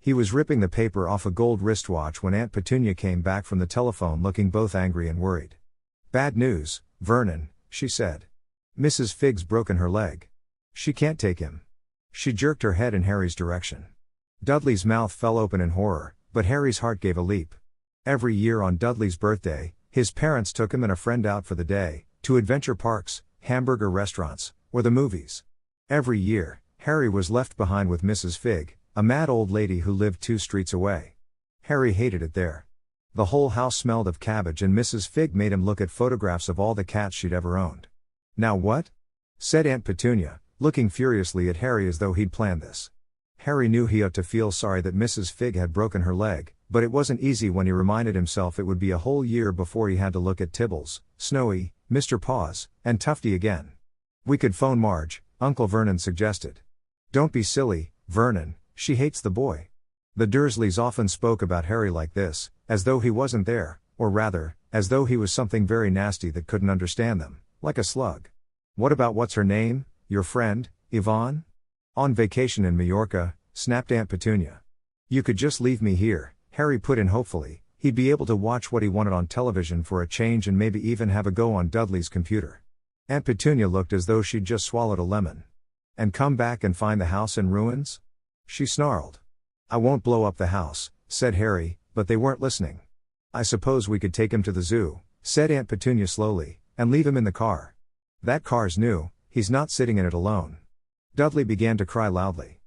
He was ripping the paper off a gold wristwatch when Aunt Petunia came back from the telephone looking both angry and worried. "Bad news, Vernon," she said. "Mrs. Figg's broken her leg. She can't take him." She jerked her head in Harry's direction. Dudley's mouth fell open in horror, but Harry's heart gave a leap. Every year on Dudley's birthday, his parents took him and a friend out for the day, to adventure parks, hamburger restaurants, or the movies. Every year, Harry was left behind with Mrs. Figg, a mad old lady who lived 2 streets away. Harry hated it there. The whole house smelled of cabbage and Mrs. Figg made him look at photographs of all the cats she'd ever owned. "Now what?" said Aunt Petunia, looking furiously at Harry as though he'd planned this. Harry knew he ought to feel sorry that Mrs. Figg had broken her leg, but it wasn't easy when he reminded himself it would be a whole year before he had to look at Tibbles, Snowy, Mr. Paws, and Tufty again. "We could phone Marge," Uncle Vernon suggested. "Don't be silly, Vernon, she hates the boy." The Dursleys often spoke about Harry like this, as though he wasn't there, or rather, as though he was something very nasty that couldn't understand them, like a slug. "What about what's her name, your friend, Yvonne?" "On vacation in Majorca," snapped Aunt Petunia. "You could just leave me here," Harry put in hopefully. He'd be able to watch what he wanted on television for a change and maybe even have a go on Dudley's computer. Aunt Petunia looked as though she'd just swallowed a lemon. "And come back and find the house in ruins?" she snarled. "I won't blow up the house," said Harry, but they weren't listening. "I suppose we could take him to the zoo," said Aunt Petunia slowly, "and leave him in the car. That car's new, he's not sitting in it alone." Dudley began to cry loudly.